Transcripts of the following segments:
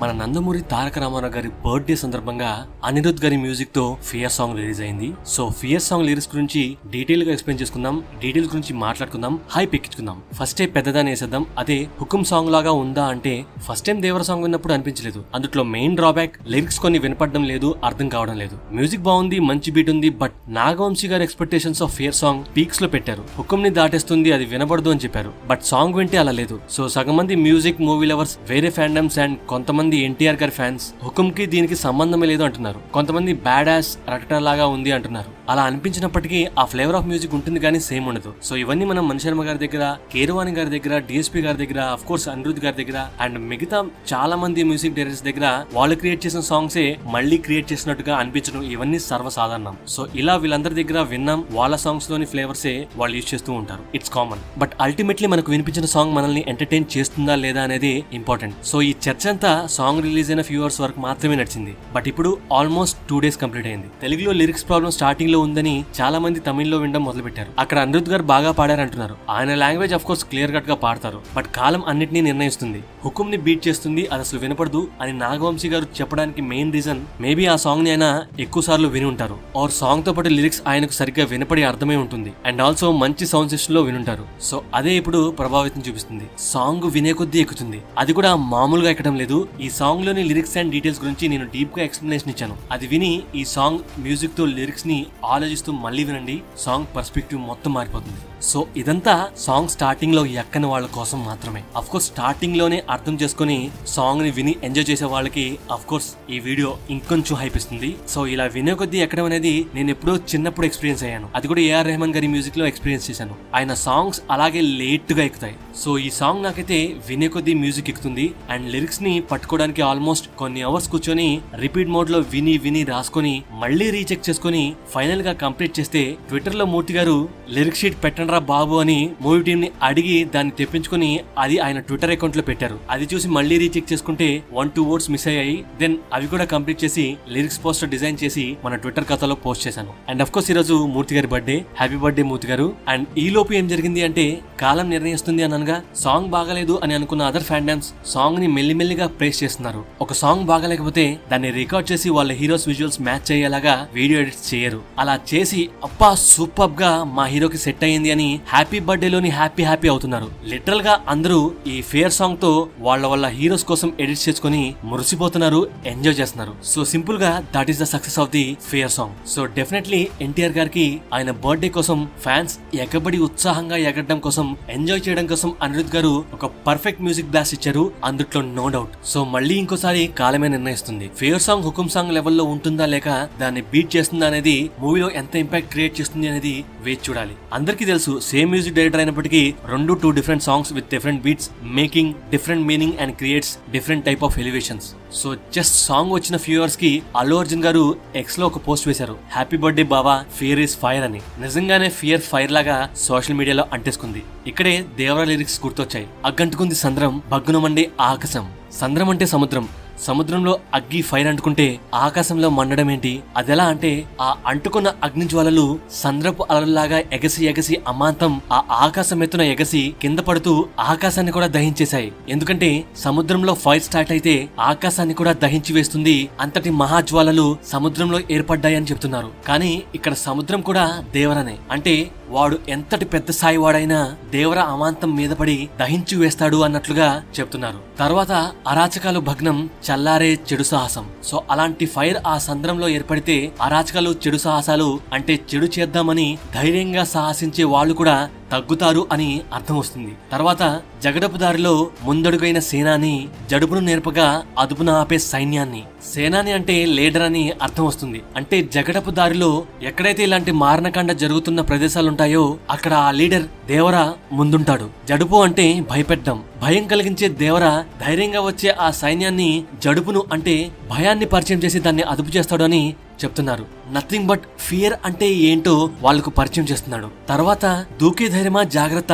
మన నందమూరి తారక రామారావు గారి బర్త్డే సందర్భంగా అనిరుద్ గారి మ్యూజిక్ తో ఫియర్ సాంగ్ రిలీజ్ అయింది. సో ఫియర్ సాంగ్ లిరిక్స్ గురించి డీటెయిల్ గా ఎక్స్ప్లెయిన్ చేసుకుందాం, డీటెయిల్ గురించి మాట్లాడుకుందాం, హైప్ ఎక్కించుకుందాం. ఫస్ట్ పెద్దదాన్ని వేసేద్దాం. అదే హుకుం సాంగ్ లాగా ఉందా అంటే ఫస్ట్ టైం దేవర సాంగ్ విన్నప్పుడు అనిపించలేదు. అందులో మెయిన్ డ్రాబ్యాక్ లిరిక్స్ కొన్ని వినపడడం లేదు, అర్థం కావడం లేదు. మ్యూజిక్ బాగుంది, మంచి బీట్ ఉంది, బట్ నాగవంశీ గారి expectations of fear song peaks లో పెట్టారు. హుకుం ని దాటేస్తుంది, అది వినబడదు అని చెప్పారు. బట్ సాంగ్ వింటే అలా లేదు. సో సగం మంది మ్యూజిక్ మూవీ లవర్స్ వేరే ఫ్యాండమ్స్ అండ్ కొంతమంది ఎన్టీఆర్ గారి ఫ్యాన్స్ హుకుం కి దీనికి సంబంధమే లేదు అంటున్నారు. కొంతమంది బ్యాడ్ యాస్ రకట లాగా ఉంది అంటున్నారు. అలా అనిపించినప్పటికీ ఆ ఫ్లేవర్ ఆఫ్ మ్యూజిక్ ఉంటుంది కానీ సేమ్ ఉండదు. సో ఇవన్నీ మనం మణి శర్మ గారి దగ్గర, కీరవాణి గారి దగ్గర, డిఎస్పీ గారి దగ్గర, అఫ్ కోర్స్ అనిరుద్ గారి దగ్గర అండ్ మిగతా చాలా మంది మ్యూజిక్ డైరెక్టర్స్ దగ్గర వాళ్ళు క్రియేట్ చేసిన సాంగ్సే మళ్ళీ క్రియేట్ చేసినట్టుగా అనిపించడం ఇవన్నీ సర్వసాధారణం. సో ఇలా వీళ్ళందరి దగ్గర విన్నాం, వాళ్ళ సాంగ్స్ లోని ఫ్లేవర్సే వాళ్ళు యూజ్ చేస్తూ ఉంటారు. It's common. బట్ అల్టిమేట్లీ మనకు వినిపించిన సాంగ్ మనల్ని ఎంటర్టైన్ చేస్తుందా లేదా అనేది ఇంపార్టెంట్. సో ఈ చర్చ అంతా సాంగ్ రిలీజ్ అయిన ఫ్యూ అవర్స్ వరకు మాత్రమే నడిచింది. బట్ ఇప్పుడు ఆల్మోస్ట్ 2 days కంప్లీట్ అయింది. తెలుగులో లిరిక్స్ ప్రాబ్లం స్టార్టింగ్ లో ఉందని చాలా మంది తమిళ్లో వినడం మొదలు పెట్టారు. అక్కడ అనిరుద్ గారు బాగా పాడారంటున్నారు. ఆయన language of course clear cut గా పాడతారు. బట్ కాలం అన్నిటినీ నిర్ణయిస్తుంది. హుకుం ని బీట్ చేస్తుంది, అది అసలు వినపడదు అని నాగవంశీ గారు చెప్పడానికి మెయిన్ రీజన్ మేబీ ఆ సాంగ్ ని ఆయన ఎక్కువ సార్లు విని ఉంటారు. ఆర్ సాంగ్ తో పాటు లిరిక్స్ ఆయనకు సరిగ్గా వినపడి అర్థమై ఉంటుంది. అండ్ ఆల్సో మంచి సౌండ్ సిస్టమ్ లో వినుంటారు. సో అదే ఇప్పుడు ప్రభావితం చూపిస్తుంది. సాంగ్ వినే కొద్దీ ఎక్కుతుంది. అది కూడా మామూలుగా ఎక్కడం లేదు. ఈ సాంగ్ లోని లిరిక్స్ అండ్ డీటెయిల్స్ గురించి నేను డీప్ గా ఎక్స్ప్లెనేషన్ ఇచ్చాను. అది విని ఈ సాంగ్ మ్యూజిక్ తో లిరిక్స్ ని ఆలోచిస్తూ మళ్ళీ వినండి. సాంగ్ పర్స్పెక్టివ్ మొత్తం మారిపోతుంది. సో ఇదంతా సాంగ్ స్టార్టింగ్ లో ఎక్కని వాళ్ళ కోసం మాత్రమే. అఫ్ కోర్స్ స్టార్టింగ్ లోనే అర్థం చేసుకుని సాంగ్ ని విని ఎంజాయ్ చేసే వాళ్ళకి అఫ్ కోర్స్ ఈ వీడియో ఇంకొంచెం హైప్ ఇస్తుంది. సో ఇలా వినే కొద్దీ ఎక్కడం అనేది నేను ఎప్పుడో చిన్నప్పుడు ఎక్స్పీరియన్స్ అయ్యాను. అది కూడా ఏఆర్ రెహమాన్ గారి మ్యూజిక్ లో ఎక్స్పీరియన్స్ చేశాను. ఆయన సాంగ్స్ అలాగే లేట్ గా ఎక్కుతాయి. సో ఈ సాంగ్ నాకైతే వినే కొద్దీ మ్యూజిక్ ఎక్కుతుంది. అండ్ లిరిక్స్ ని పట్టుకోవడానికి ఆల్మోస్ట్ కొన్ని అవర్స్ కూర్చొని రిపీట్ మోడ్ లో విని విని రాసుకొని మళ్ళీ రీచెక్ చేసుకుని ఫైనల్ గా కంప్లీట్ చేస్తే ట్విట్టర్ లో మూర్తి గారు లిరిక్ షీట్ పెట్టండ్రా బాబు అని మూవీ టీం ని అడిగి దాన్ని తెప్పించుకుని అది ఆయన ట్విట్టర్ అకౌంట్ లో పెట్టారు. అది చూసి మళ్ళీ రీచెక్ చేసుకుంటే 1-2 words మిస్ అయ్యాయి. దెన్ అవి కూడా కంప్లీట్ చేసి లిరిక్స్ పోస్టర్ డిజైన్ చేసి మన ట్విట్టర్ ఖాతాలో పోస్ట్ చేశాను. అండ్ అఫ్ కోర్స్ ఈ రోజు మూర్తి గారి బర్త్డే. హ్యాపీ బర్త్డే మూర్తి గారు. అండ్ ఈ లోపు ఏం జరిగింది అంటే కాలం నిర్ణయిస్తుంది అనగా సాంగ్ బాగాలేదు అని అనుకున్న అదర్ ఫ్యాండమ్స్ సాంగ్ ని మెల్లిమెల్లిగా ప్రేస్ చేస్తున్నారు. ఒక సాంగ్ బాగాలేకపోతే దాన్ని రికార్డ్ చేసి వాళ్ళ హీరోస్ విజువల్స్ మ్యాచ్ అయ్యేలాగా వీడియో ఎడిట్స్ చేయరు. అలా చేసి అబ్బా సూపర్ గా మా హీరోకి సెట్ అయ్యింది అని హ్యాపీ బర్త్డే లోని హ్యాపీ హ్యాపీ అవుతున్నారు. లిటరల్ గా అందరూ ఈ ఫేర్ సాంగ్ తో వాళ్ళ హీరోస్ కోసం ఎడిట్ చేసుకుని మురిసిపోతున్నారు, ఎంజాయ్ చేస్తున్నారు. సో సింపుల్ గా that is the success of the fair song. So definitely NTR గారికి ఆయన బర్త్డే కోసం ఫ్యాన్స్ ఎగబడి ఉత్సాహంగా ఎగరడం కోసం, ఎంజాయ్ చేయడం కోసం అనిరుద్ గారు ఒక పర్ఫెక్ట్ మ్యూజిక్ బ్లాస్ట్ ఇచ్చారు. అందుట్లో నో డౌట్. సో మళ్ళీ ఇంకోసారి కాలమే నిర్ణయిస్తుంది. ఫేర్ సాంగ్ హుకుం సాంగ్ లెవెల్లో ఉంటుందా లేక దాన్ని బీట్ చేస్తుందా అనేది మూవీలో ఎంత ఇంపాక్ట్ క్రియేట్ చేస్తుంది అనేది వేచి చూడాలి. అందరికీ తెలుసు సేమ్ మ్యూజిక్ డైరెక్టర్ అయినప్పటికీ 2 different songs with different beats making different meaning and creates different type of elevations. So just song వచ్చిన ఫ్యూ అవర్స్ కి అల్లు అర్జున్ గారు ఎక్స్ లో ఒక పోస్ట్ వేశారు, హ్యాపీ బర్త్డే బావా ఫియర్ ఇస్ ఫైర్ అని. నిజంగానే ఫియర్ ఫైర్ లాగా సోషల్ మీడియాలో అంటేసుకుంది. ఇక్కడే దేవర లిరిక్స్ గుర్తొచ్చాయి. అగ్గంటుకుంది సంద్రం భగ్గునమండే ఆకాశం. సంద్రం అంటే సముద్రం, సముద్రంలో అగ్గి ఫైర్ అంటుకుంటే ఆకాశంలో మండడం ఏంటి? అదెలా అంటే ఆ అంటుకున్న అగ్ని జ్వాలలు సంద్రపు అలలాగా ఎగసి ఎగసి అమాంతం ఆ ఆకాశం ఎత్తున ఎగసి కింద పడుతూ ఆకాశాన్ని కూడా దహించేశాయి. ఎందుకంటే సముద్రంలో ఫైర్ స్టార్ట్ అయితే ఆకాశాన్ని కూడా దహించి వేస్తుంది. అంతటి మహాజ్వాలలు సముద్రంలో ఏర్పడ్డాయని చెప్తున్నారు. కానీ ఇక్కడ సముద్రం కూడా దేవరనే. అంటే వాడు ఎంతటి పెద్ద స్థాయి వాడైనా దేవర అమాంతం మీద పడి దహించి వేస్తాడు అన్నట్లుగా చెప్తున్నారు. తర్వాత అరాచకాలు భగ్నం చల్లారే చెడు సాహసం. సో అలాంటి ఫైర్ ఆ సంద్రంలో ఏర్పడితే అరాచకాలు చెడు సాహసాలు అంటే చెడు చేద్దామని ధైర్యంగా సాహసించే వాళ్ళు కూడా తగ్గుతారు అని అర్థం వస్తుంది. తర్వాత జగడపు దారిలో ముందడుగైన సేనాని జడుపును నేర్పగా అదుపున ఆపే సైన్యాన్ని. సేనాని అంటే లీడర్ అని అర్థం వస్తుంది. అంటే జగడపు దారిలో ఎక్కడైతే ఇలాంటి మారణకాండ జరుగుతున్న ప్రదేశాలుంటాయో అక్కడ ఆ లీడర్ దేవర ముందుంటాడు. జడుపు అంటే భయపెట్టడం, భయం కలిగించే దేవర ధైర్యంగా వచ్చే ఆ సైన్యాన్ని జడుపును అంటే భయాన్ని పరిచయం చేసి దాన్ని అదుపు చేస్తాడు అని చెప్తున్నారు. నథింగ్ బట్ ఫియర్ అంటే ఏంటో వాళ్ళకు పరిచయం చేస్తున్నాడు. తర్వాత దూకే ధైర్యమా జాగ్రత్త,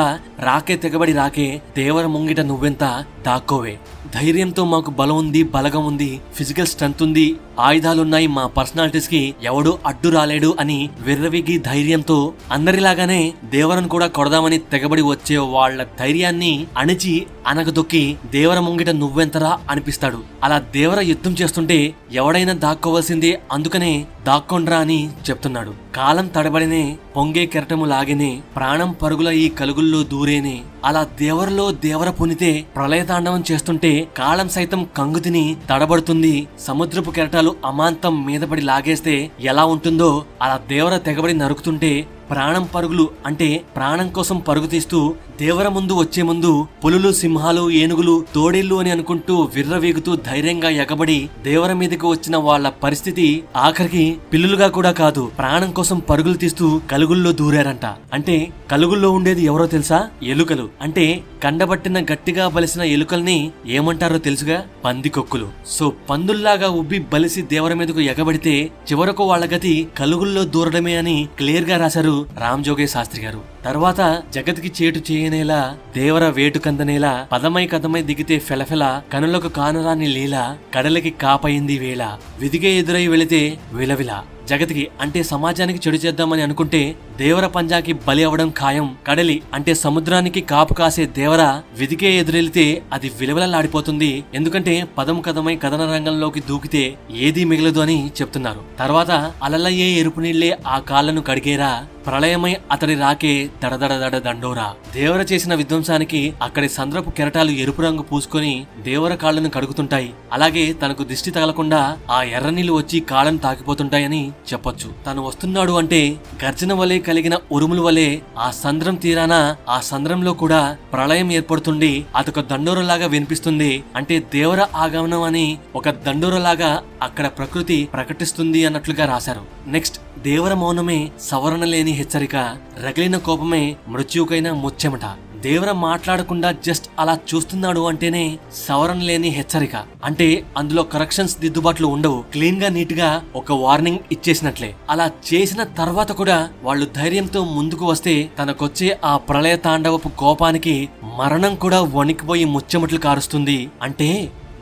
రాకే తెగబడి రాకే దేవర ముంగిట నువ్వెంత దాక్కోవే. ధైర్యంతో మాకు బలం ఉంది, బలగం ఉంది, ఫిజికల్ స్ట్రెంత్ ఉంది, ఆయుధాలున్నాయి, మా పర్సనాలిటీస్ కి ఎవడు అడ్డు రాలేడు అని విర్రవిగి ధైర్యంతో అందరిలాగానే దేవరను కూడా కొడదామని తెగబడి వచ్చే వాళ్ల ధైర్యాన్ని అణిచి అనగదొక్కి దేవర ముంగిట నువ్వెంతరా అనిపిస్తాడు. అలా దేవర యుద్ధం చేస్తుంటే ఎవడైనా దాక్కోవలసిందే, అందుకనే దాక్కొండ్రా అని చెప్తున్నాడు. కాలం తడబడినే పొంగే కెరటము లాగేనే, ప్రాణం పరుగుల ఈ కలుగుల్లో దూరేనే. అలా దేవరలో దేవర పునితే ప్రళయతాండవం చేస్తుంటే కాలం సైతం కంగుతిని తడబడుతుంది. సముద్రపు కెరటాలు అమాంతం మీదపడి లాగేస్తే ఎలా ఉంటుందో అలా దేవర తెగబడి నరుకుతుంటే ప్రాణం పరుగులు అంటే ప్రాణం కోసం పరుగు తీస్తూ దేవర ముందు వచ్చే ముందు పులులు, సింహాలు, ఏనుగులు, తోడేళ్లు అని అనుకుంటూ విర్రవీగుతూ ధైర్యంగా ఎగబడి దేవర మీదకు వచ్చిన వాళ్ల పరిస్థితి ఆఖరికి పిల్లులుగా కూడా కాదు, ప్రాణం కోసం పరుగులు తీస్తూ కలుగుల్లో దూరారంట. అంటే కలుగుల్లో ఉండేది ఎవరో తెలుసా? ఎలుకలు. అంటే కండబట్టిన గట్టిగా బలిసిన ఎలుకల్ని ఏమంటారో తెలుసుగా? పందికొక్కులు. సో పందుల్లాగా ఉబ్బి బలిసి దేవర మీదకు ఎగబడితే చివరకు వాళ్ల గతి కలుగుల్లో దూరడమే అని క్లియర్ గా రాశారు రామ్ జోగే శాస్త్రి గారు. తర్వాత జగతికి చేటు చేయనేలా, దేవర వేటు కందనేలా, పదమై కదమై దిగితే ఫెలఫెల, కనులకు కానరాని లీల, కడలకి కాపయింది వేళ, విధిగే ఎదురై వెళితే విలవిల. జగతికి అంటే సమాజానికి చెడు చేద్దామని అనుకుంటే దేవర పంజాకి బలి అవడం ఖాయం. కడలి అంటే సముద్రానికి కాపు కాసే దేవర విధికే ఎదురెళ్తే అది విలవిలలాడిపోతుంది. ఎందుకంటే పదం కదమై కథన రంగంలోకి దూకితే ఏదీ మిగలదు అని చెప్తున్నారు. తర్వాత అలలయ్యే ఎరుపు నీళ్లే ఆ కాళ్లను కడిగేరా, ప్రళయమై అతడి రాకే దడదడదడ దండోరా. దేవర చేసిన విధ్వంసానికి అక్కడి సంద్రపు కెరటాలు ఎరుపు రంగు పూసుకొని దేవర కాళ్లను కడుగుతుంటాయి. అలాగే తనకు దిష్టి తగలకుండా ఆ ఎర్ర నీళ్లు వచ్చి కాళ్లను తాకిపోతుంటాయని చెప్పొచ్చు. తను వస్తున్నాడు అంటే గర్జన వలె కలిగిన ఉరుముల వలె ఆ సంద్రం తీరాన ఆ సంద్రంలో కూడా ప్రళయం ఏర్పడుతుంది. అదొక దండోరలాగా వినిపిస్తుంది. అంటే దేవర ఆగమనం అని ఒక దండోరలాగా అక్కడ ప్రకృతి ప్రకటిస్తుంది అన్నట్లుగా రాశారు. నెక్స్ట్ దేవర మౌనమే సవరణ లేని హెచ్చరిక, రగిలిన కోపమే మృత్యుకైనా ముచ్చెమట. దేవర మాట్లాడకుండా జస్ట్ అలా చూస్తున్నాడు అంటేనే సవరణ లేని హెచ్చరిక. అంటే అందులో కరెక్షన్స్, దిద్దుబాట్లు ఉండవు. క్లీన్ గా నీట్ గా ఒక వార్నింగ్ ఇచ్చేసినట్లే. అలా చేసిన తర్వాత కూడా వాళ్ళు ధైర్యంతో ముందుకు వస్తే తనకొచ్చే ఆ ప్రళయ తాండవపు కోపానికి మరణం కూడా వణికిపోయి ముచ్చెమట్లు కారుస్తుంది. అంటే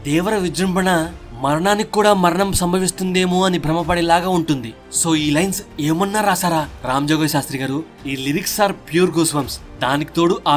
దేవర విజృంభణ మరణానికి కూడా మరణం సంభవిస్తుందేమో అని భ్రమపడేలాగా ఉంటుంది. సో ఈ లైన్స్ ఏమన్నా రాసారా రామ్ జోగే శాస్త్రి గారు? ఈ లిరిక్స్ ఆర్ ప్యూర్ గూస్బంప్స్. దానికి తోడు ఆ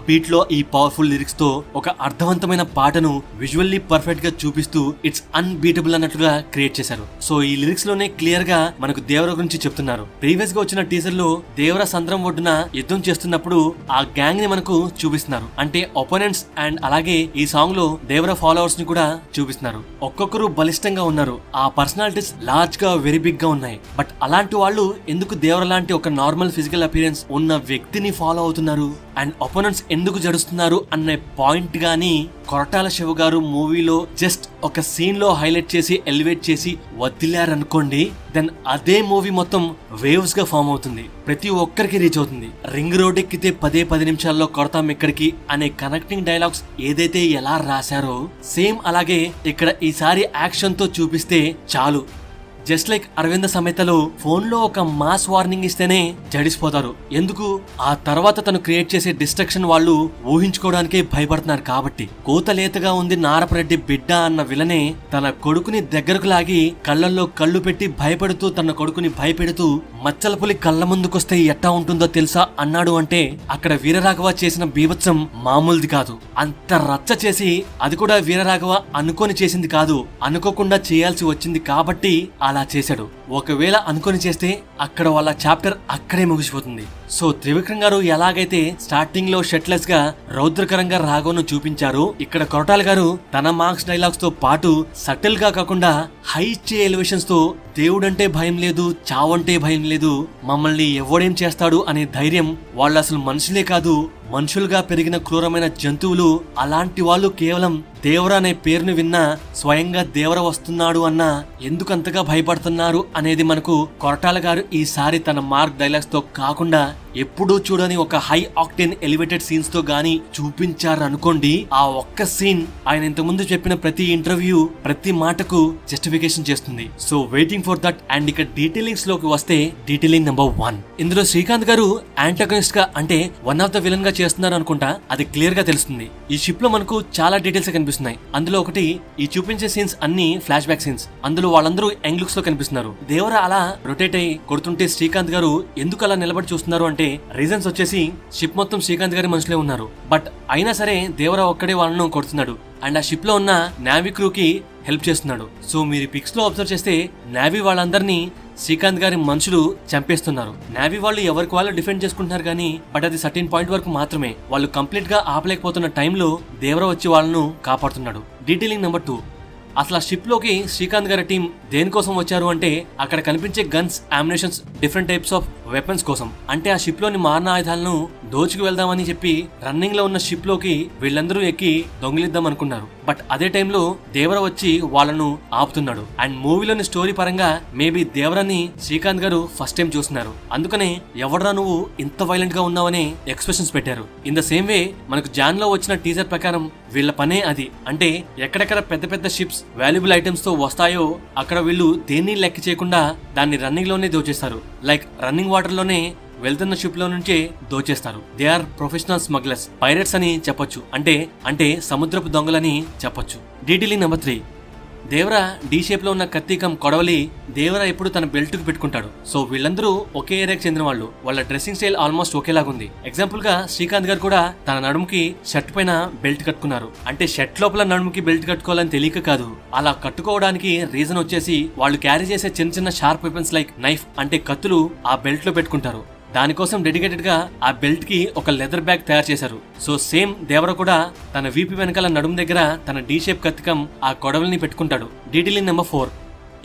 బీట్ లో ఈ పవర్ఫుల్ లిరిక్స్ తో ఒక అర్థవంతమైన పాటను విజువల్లీ పర్ఫెక్ట్ గా చూపిస్తూ ఇట్స్ అన్బీటబుల్ అన్నట్లుగా క్రియేట్ చేశారు. సో ఈ లిరిక్స్ లోనే క్లియర్ గా మనకు దేవర గురించి చెప్తున్నారు. ప్రీవియస్ గా వచ్చిన టీజర్ లో దేవర సంద్రం ఒడ్డున యుద్ధం చేస్తున్నప్పుడు ఆ గ్యాంగ్ ని మనకు చూపిస్తున్నారు. అంటే ఒపోనెంట్స్ అండ్ అలాగే ఈ సాంగ్ లో దేవర ఫాలోవర్స్ ని కూడా చూపిస్తున్నారు. ఒక్కొక్కరు బలిష్టంగా ఉన్నారు. ఆ పర్సనాలిటీస్ లార్జ్ గా వెరీ బిగ్ గా ఉన్నాయి. బట్ అలాంటి వాళ్ళు ఎందుకు దేవర లాంటి ఒక నార్మల్ ఫిజికల్ అపియరెన్స్ ఉన్న వ్యక్తిని ఫాలో అవుతున్నారు అండ్ ఒపోనెంట్స్ ఎందుకు జడుస్తున్నారు అనే పాయింట్ గాని కొరటాల శివ గారు మూవీలో జస్ట్ ఒక సీన్ లో హైలైట్ చేసి ఎలివేట్ చేసి వదిలారనుకోండి, దెన్ అదే మూవీ మొత్తం వేవ్స్ గా ఫామ్ అవుతుంది. ప్రతి ఒక్కరికి రీచ్ అవుతుంది. రింగ్ రోడ్ ఎక్కితే 10 నిమిషాల్లో కొడతాం ఎక్కడికి అనే కనెక్టింగ్ డైలాగ్స్ ఏదైతే ఎలా రాశారో సేమ్ అలాగే ఇక్కడ ఈసారి యాక్షన్ తో చూపిస్తే చాలు. జస్ట్ లైక్ అరవింద సమేతలో ఫోన్ లో ఒక మాస్ వార్నింగ్ ఇస్తేనే జడిసిపోతారు. ఎందుకు? ఆ తర్వాత తను క్రియేట్ చేసే డిస్ట్రక్షన్ వాళ్ళు ఊహించుకోవడానికే భయపడుతున్నారు కాబట్టి. కోతలేతగా ఉంది నారపరెడ్డి బిడ్డ అన్న విలనే తన కొడుకుని దగ్గరకు లాగి కళ్ళల్లో కళ్ళు పెట్టి భయపెడుతూ తన కొడుకుని భయపెడుతూ మచ్చల పులి కళ్ళ ముందుకొస్తే ఎట్టా ఉంటుందో తెలుసా అన్నాడు. అంటే అక్కడ వీరరాఘవ చేసిన బీభత్సం మామూలుది కాదు. అంత రచ్చ చేసి అది కూడా వీరరాఘవ అనుకొని చేసింది కాదు, అనుకోకుండా చేయాల్సి వచ్చింది కాబట్టి అలా చేశాడు. ఒకవేళ అనుకొని చేస్తే అక్కడ వాళ్ళ చాప్టర్ అక్కడే ముగిసిపోతుంది. సో త్రివిక్రమ్ గారు ఎలాగైతే స్టార్టింగ్ లో షెట్లెస్ గా రౌద్రకరంగా రాఘవను చూపించారు, ఇక్కడ కొరటాల గారు తన మార్క్స్ డైలాగ్స్ తో పాటు సటిల్ గా కాకుండా హై ఇచ్చే ఎలివేషన్స్ తో దేవుడంటే భయం లేదు, చావంటే భయం లేదు, మమ్మల్ని ఎవడేం చేస్తాడు అనే ధైర్యం, వాళ్ళు అసలు మనుషులే కాదు మనుషులుగా పెరిగిన క్రూరమైన జంతువులు, అలాంటి వాళ్ళు కేవలం దేవర అనే పేరును విన్నా స్వయంగా దేవర వస్తున్నాడు అన్నా ఎందుకంతగా భయపడుతున్నారు అనేది మనకు కొరటాల గారు ఈసారి తన మార్క్ డైలాగ్స్ తో కాకుండా ఎప్పుడూ చూడని ఒక హై ఆక్టేన్ ఎలివేటెడ్ సీన్స్ తో గానీ చూపించారు అనుకోండి. ఆ ఒక్క సీన్ ఆయన ఇంతకుముందు చెప్పిన ప్రతి ఇంటర్వ్యూ ప్రతి మాటకు జస్టిఫికేషన్ చేస్తుంది. So waiting for that. And ఇక డీటెయిలింగ్స్ లోకి వస్తే డీటెయిలింగ్ నెంబర్ 1, ఇందులో శ్రీకాంత్ గారు యాంటాగనిస్ట్ గా అంటే వన్ ఆఫ్ ద విలన్ గా చేస్తున్నారు అనుకుంటా అది క్లియర్ గా తెలుస్తుంది. ఈ షిప్ లో మనకు చాలా డీటెయిల్స్ కనిపిస్తున్నాయి. అందులో ఒకటి ఈ చూపించే సీన్స్ అన్ని ఫ్లాష్ బ్యాక్ సీన్స్. అందులో వాళ్ళందరూ యంగ్ లుక్స్ లో కనిపిస్తున్నారు. దేవర అలా రొటేట్ అయ్యి కొడుతుంటే శ్రీకాంత్ గారు ఎందుకు అలా నిలబడి చూస్తున్నారు అంటే రీజన్స్ వచ్చేసి షిప్ మొత్తం శ్రీకాంత్ గారి మనుషులే ఉన్నారు. బట్ అయినా సరే దేవర ఒక్కడే వాళ్ళను కొడుతున్నాడు అండ్ ఆ షిప్ లో ఉన్న నావీ క్రూకి హెల్ప్ చేస్తున్నాడు. సో మీరు పిక్స్ లో అబ్జర్వ్ చేస్తే నావీ వాళ్ళందరినీ శ్రీకాంత్ గారి మనుషులు చంపేస్తున్నారు. నావీ వాళ్ళు ఎవరికి వాళ్ళు డిఫెండ్ చేసుకుంటున్నారు కానీ బట్ అది సర్టెన్ పాయింట్ వరకు మాత్రమే. వాళ్ళు కంప్లీట్ గా ఆపలేకపోతున్న టైంలో దేవర వచ్చి వాళ్ళను కాపాడుతున్నాడు. డీటెయిలింగ్ నెంబర్ 2, అసలు ఆ షిప్ లోకి శ్రీకాంత్ గారి టీం దేనికోసం వచ్చారు అంటే అక్కడ కనిపించే guns, అమ్యునిషన్స్, different types of weapons కోసం. అంటే ఆ షిప్ లోని మారణ ఆయుధాలను దోచుకు వెళ్దామని చెప్పి రన్నింగ్ లో ఉన్న షిప్ లోకి వీళ్ళందరూ ఎక్కి దొంగిలిద్దాం అనుకున్నారు. బట్ అదే టైంలో దేవర వచ్చి వాళ్ళను ఆపుతున్నాడు. అండ్ మూవీలోని స్టోరీ పరంగా మేబీ దేవరని శ్రీకాంత్ గారు ఫస్ట్ టైం చూస్తున్నారు. అందుకనే ఎవడరా నువ్వు ఇంత వైలెంట్ గా ఉన్నావనే ఎక్స్ప్రెషన్స్ పెట్టారు. ఇన్ ద సేమ్ వే మనకు జాన్ లో వచ్చిన టీజర్ ప్రకారం వీళ్ళ పనే అది. అంటే ఎక్కడెక్కడ పెద్ద పెద్ద షిప్స్ వాల్యుబుల్ ఐటమ్స్ తో వస్తాయో అక్కడ వీళ్ళు దేన్ని లెక్క చేయకుండా దాన్ని రన్నింగ్ లోనే దోచేస్తారు. లైక్ రన్నింగ్ వాటర్ లోనే వెళ్తున్న షిప్ లో నుంచే దోచేస్తారు. They are professional smugglers, pirates అని చెప్పొచ్చు. అంటే సముద్రపు దొంగలని చెప్పొచ్చు. Detailing number 3, Devara D shape లో ఉన్న కత్తికం కొడవలి దేవర ఎప్పుడు తన బెల్ట్ కు పెట్టుకుంటాడు. సో వీళ్ళందరూ ఒకే ఏరియాకి చెందిన వాళ్ళు. వాళ్ళ డ్రెస్సింగ్ స్టైల్ ఆల్మోస్ట్ ఒకేలాగుంది. ఎగ్జాంపుల్ గా శ్రీకాంత్ గారు కూడా తన నడుముకి షర్ట్ పైన బెల్ట్ కట్టుకున్నారు. అంటే షర్ట్ లోపల నడుముకి బెల్ట్ కట్టుకోవాలని తెలియక కాదు, అలా కట్టుకోవడానికి రీజన్ వచ్చేసి వాళ్ళు క్యారీ చేసే చిన్న చిన్న షార్ప్ వెపన్స్ లైక్ నైఫ్ అంటే కత్తులు ఆ బెల్ట్ లో పెట్టుకుంటారు. దానికోసం డెడికేటెడ్ గా ఆ బెల్ట్ కి ఒక లెదర్ బ్యాగ్ తయారు చేశారు. సో సేమ్ దేవర కూడా తన వీపీ వెనకాల నడుము దగ్గర తన డి షేప్ కత్తికం ఆ కొడవల్ని పెట్టుకుంటాడు. డీటెయిలింగ్ నెంబర్ 4,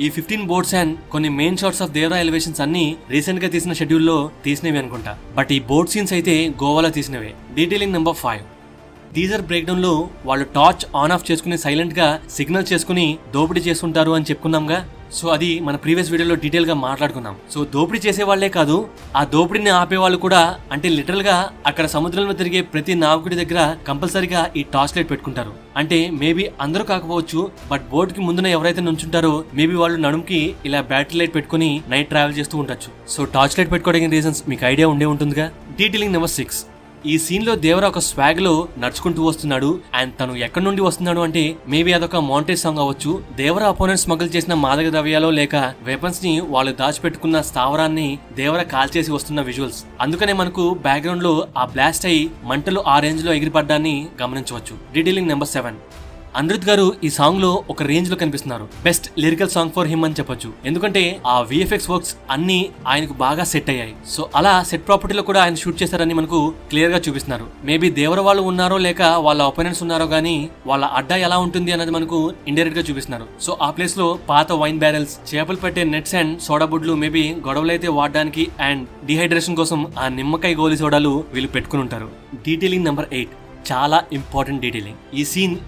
ఈ 15 బోట్స్ అండ్ కొన్ని main shots of Devara elevations అన్ని రీసెంట్ గా తీసిన షెడ్యూల్లో తీసినవి అనుకుంటా. బట్ ఈ బోట్ సీన్స్ అయితే గోవాలో తీసినవే. Detailing number 5, teaser break down లో వాళ్ళు టార్చ్ ఆన్ ఆఫ్ చేసుకుని సైలెంట్ గా సిగ్నల్ చేసుకుని దోపిడీ చేస్తుంటారు అని చెప్పుకున్నాంగా. సో అది మన ప్రీవియస్ వీడియోలో డీటెయిల్ గా మాట్లాడుకున్నాం. సో దోపిడీ చేసే వాళ్లే కాదు, ఆ దోపిడీని ఆపే వాళ్ళు కూడా. అంటే లిటరల్ గా అక్కడ సముద్రంలో తిరిగే ప్రతి నావికుడి దగ్గర కంపల్సరీగా ఈ టార్చ్ లైట్ పెట్టుకుంటారు. అంటే మేబీ అందరూ కాకపోవచ్చు, బట్ బోట్ కి ముందున ఎవరైతే నుంచుంటారో మేబీ వాళ్ళు నడుముకి ఇలా బ్యాటరీ లైట్ పెట్టుకుని నైట్ ట్రావెల్ చేస్తూ ఉండొచ్చు. సో టార్చ్ లైట్ పెట్టుకోవడానికి రీజన్స్ మీకు ఐడియా ఉండే ఉంటుందిగా. డీటెయిలింగ్ నెంబర్ 6, ఈ సీన్ లో దేవర ఒక స్వాగ్ లో నడుచుకుంటూ వస్తున్నాడు. అండ్ తను ఎక్కడి నుండి వస్తున్నాడు అంటే మేబీ అదొక మౌంటేజ్ సాంగ్ అవ్వచ్చు. దేవర అపోనెంట్ స్మగుల్ చేసిన మాదక ద్రవ్యాలో లేక వెపన్స్ ని వాళ్ళు దాచిపెట్టుకున్న స్థావరాన్ని దేవర కాల్చేసి వస్తున్న విజువల్స్. అందుకనే మనకు బ్యాక్గ్రౌండ్ లో ఆ బ్లాస్ట్ అయి మంటలు ఆ రేంజ్ లో ఎగిరిపడ్డాన్ని గమనించవచ్చు. డీటెయిలింగ్ నెంబర్ 7, అనిరుద్ గారు ఈ సాంగ్ లో ఒక రేంజ్ లో కనిపిస్తున్నారు. Best lyrical song for him అని చెప్పొచ్చు. ఎందుకంటే ఆ విఎఫ్ఎక్స్ వర్క్స్ అన్ని ఆయనకు బాగా సెట్ అయ్యాయి. సో అలా సెట్ ప్రాపర్టీలో కూడా ఆయన షూట్ చేశారని మనకు క్లియర్ గా చూపిస్తున్నారు. మేబీ దేవర వాళ్ళు ఉన్నారో లేక వాళ్ళ ఒపోనెంట్స్ ఉన్నారో గానీ వాళ్ళ అడ్డా ఎలా ఉంటుంది అనేది మనకు ఇండైరెక్ట్ గా చూపిస్తున్నారు. సో ఆ ప్లేస్ లో పాత వైన్ బ్యారెల్స్, చేపలు పెట్టే నెట్స్ అండ్ సోడా బుడ్లు మేబీ గొడవలైతే వాడడానికి అండ్ డిహైడ్రేషన్ కోసం ఆ నిమ్మకాయ గోలి సోడాలు వీళ్ళు పెట్టుకుని ఉంటారు. డీటెయిలింగ్ నెంబర్ 8, చాలా ఇంపార్టెంట్ డీటెయిలింగ్.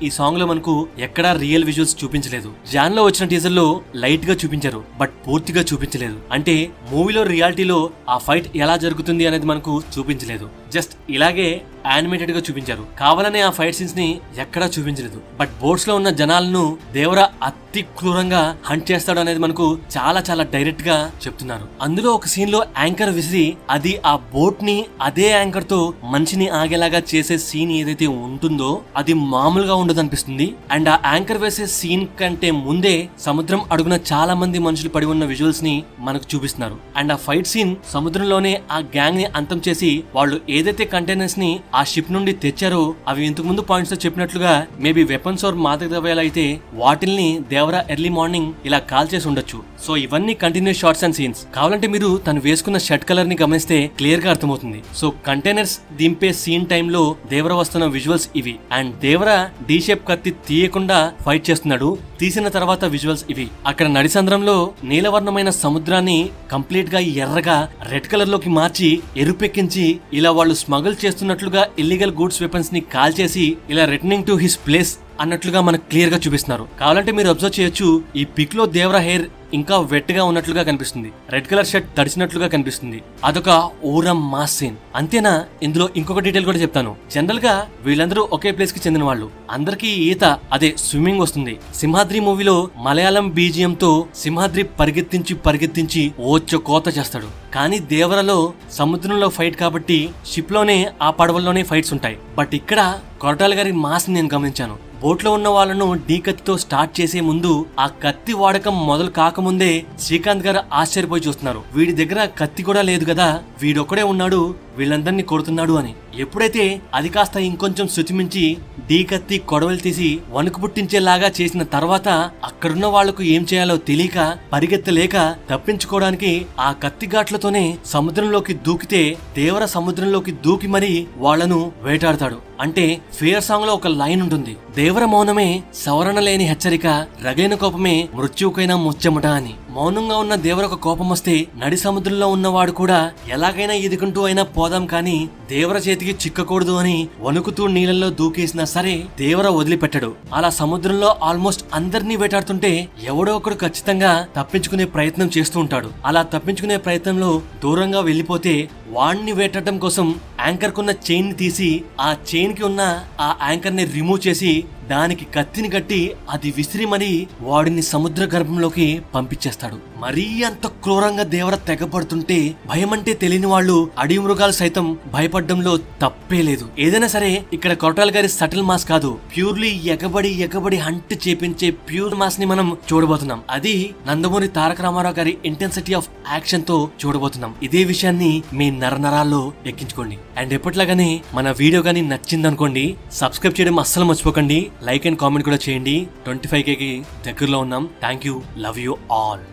ఈ సాంగ్ లో మనకు ఎక్కడా రియల్ విజువల్స్ చూపించలేదు. జాన్ లో వచ్చిన టీజర్ లో లైట్ గా చూపించారు, బట్ పూర్తిగా చూపించలేదు. అంటే మూవీలో రియాలిటీలో ఆ ఫైట్ ఎలా జరుగుతుంది అనేది మనకు చూపించలేదు. జస్ట్ ఇలాగే యానిమేటెడ్ గా చూపించారు. కావాలనే ఆ ఫైట్ సీన్స్ ని ఎక్కడా చూపించలేదు. బట్ బోట్స్ లో ఉన్న జనాలను దేవర అతి క్రూరంగా హంట్ చేస్తాడు అనేది మనకు చాలా చాలా డైరెక్ట్ గా చెప్తున్నారు. అందులో ఒక సీన్ లో యాంకర్ విసిరి అది ఆ బోట్ ని అదే యాంకర్ తో మనిషిని ఆగేలాగా చేసే సీన్ ఏదైతే ఉంటుందో అది మామూలుగా ఉండదు అనిపిస్తుంది. అండ్ ఆ యాంకర్ వేసే సీన్ కంటే ముందే సముద్రం అడుగున చాలా మంది మనుషులు పడి ఉన్న విజువల్స్ ని మనకు చూపిస్తున్నారు. అండ్ ఆ ఫైట్ సీన్ సముద్రంలోనే ఆ గ్యాంగ్ ని అంతం చేసి వాళ్ళు ఏదైతే కంటైనర్స్ ని ఆ షిప్ నుండి తెచ్చారో అవి ఇంతకు ముందు పాయింట్స్ లో చెప్పినట్లుగా మేబీ వెపన్స్ ఆర్ మాదక ద్రవ్యాలు అయితే వాటిల్ని దేవర ఎర్లీ మార్నింగ్ ఇలా కాల్ చేసి ఉండొచ్చు. సో ఇవన్నీ కంటిన్యూస్ షార్ట్స్ అండ్ సీన్స్. కావాలంటే మీరు తను వేసుకున్న షర్ట్ కలర్ ని గమనిస్తే క్లియర్ గా అర్థమవుతుంది. సో కంటైనర్స్ దింపే సీన్ టైంలో దేవర వస్తున్న విజువల్స్ ఇవి. అండ్ దేవర డి షేప్ కత్తి తీయకుండా ఫైట్ చేస్తున్నాడు. తీసిన తర్వాత విజువల్స్ ఇవి. అక్కడ నడిసంద్రంలో నీలవర్ణమైన సముద్రాన్ని కంప్లీట్ గా ఎర్రగా రెడ్ కలర్ లోకి మార్చి ఎరుపెక్కించి ఇలా వాళ్ళు స్మగుల్ చేస్తున్నట్లుగా ఇల్లీగల్ గూడ్స్ వెపన్స్ ని కాల్ చేసి ఇలా రిటర్నింగ్ టు హిస్ ప్లేస్ అన్నట్లుగా మనకు క్లియర్ గా చూపిస్తున్నారు. కావాలంటే మీరు అబ్జర్వ్ చేయొచ్చు, ఈ పిక్ లో దేవర హెయిర్ ఇంకా వెట్ గా ఉన్నట్లుగా కనిపిస్తుంది. రెడ్ కలర్ షర్ట్ తడిచినట్లుగా కనిపిస్తుంది. అదొక ఊరం మాస్ సీన్. అంతేనా, ఇందులో ఇంకొక డీటెయిల్ కూడా చెప్తాను. జనరల్ గా వీళ్ళందరూ ఒకే ప్లేస్ కి చెందిన వాళ్ళు. అందరికీ ఈత అదే స్విమ్మింగ్ వస్తుంది. సింహాద్రి మూవీలో మలయాళం బీజిఎం తో సింహాద్రి పరిగెత్తించి ఓచ్చో కోత చేస్తాడు. కానీ దేవరలో సముద్రంలో ఫైట్ కాబట్టి షిప్ లోనే ఆ పడవల్లోనే ఫైట్స్ ఉంటాయి. బట్ ఇక్కడ కొరటాల గారి మాస్ నేను గమనించాను. బోట్ లో ఉన్న వాళ్ళను ఢీ కత్తితో స్టార్ట్ చేసే ముందు ఆ కత్తి వాడకం మొదలు కాకముందే శ్రీకాంత్ గారు ఆశ్చర్యపోయి చూస్తున్నారు. వీడి దగ్గర కత్తి కూడా లేదు కదా, వీడొక్కడే ఉన్నాడు, వీళ్ళందరినీ కొడుతున్నాడు అని. ఎప్పుడైతే అది కాస్త ఇంకొంచెం శుచిమించి ఢీ కత్తి కొడవలు తీసి వణుకు పుట్టించేలాగా చేసిన తర్వాత అక్కడున్న వాళ్లకు ఏం చేయాలో తెలియక పరిగెత్తలేక తప్పించుకోవడానికి ఆ కత్తి ఘాట్లతోనే సముద్రంలోకి దూకితే దేవర సముద్రంలోకి దూకి మరీ వాళ్లను వేటాడతాడు. అంటే ఫియర్ సాంగ్ లో ఒక లైన్ ఉంటుంది, దేవర మౌనమే సవరణ లేని హెచ్చరిక, రగైన కోపమే మృత్యువుకైనా ముచ్చెమట అని. మౌనంగా ఉన్న దేవర ఒక కోపం వస్తే నడి సముద్రంలో ఉన్నవాడు కూడా ఎలాగైనా ఎదుకుంటూ అయినా పోదాం కానీ దేవర చేతికి చిక్కకూడదు అని వణుకుతూ నీళ్ళల్లో దూకేసినా సరే దేవర వదిలిపెట్టడు. అలా సముద్రంలో ఆల్మోస్ట్ అందరినీ వేటాడుతుంటే ఎవడో ఒకడు ఖచ్చితంగా తప్పించుకునే ప్రయత్నం చేస్తూ ఉంటాడు. అలా తప్పించుకునే ప్రయత్నంలో దూరంగా వెళ్లిపోతే వాణ్ణి వేటడం కోసం యాంకర్ కున్న చైన్ ని తీసి ఆ చైన్ కి ఉన్న ఆ యాంకర్ ని రిమూవ్ చేసి దానికి కత్తిని కట్టి అది విసిరి మరి వాడిని సముద్ర గర్భంలోకి పంపించేస్తాడు. మరీ అంత క్రూరంగా దేవర తెగపడుతుంటే భయమంటే తెలియని వాళ్ళు అడవి మృగాలు సైతం భయపడడంలో తప్పే లేదు. ఏదైనా సరే ఇక్కడ కొరటాల గారి సటిల్ మాస్ కాదు, ప్యూర్లీ ఎగబడి హంట్ చేపించే ప్యూర్ మాస్ ని మనం చూడబోతున్నాం. అది నందమూరి తారక రామారావు గారి ఇంటెన్సిటీ ఆఫ్ యాక్షన్ తో చూడబోతున్నాం. ఇదే విషయాన్ని మీ నరనరాల్లో ఎక్కించుకోండి. అండ్ ఎప్పట్లాగానే మన వీడియో గానీ నచ్చిందనుకోండి, సబ్స్క్రైబ్ చేయడం అస్సలు మర్చిపోకండి. లైక్ అండ్ కామెంట్ కూడా చేయండి. 25K కి దగ్గరలో ఉన్నాం. Thank you, love you all.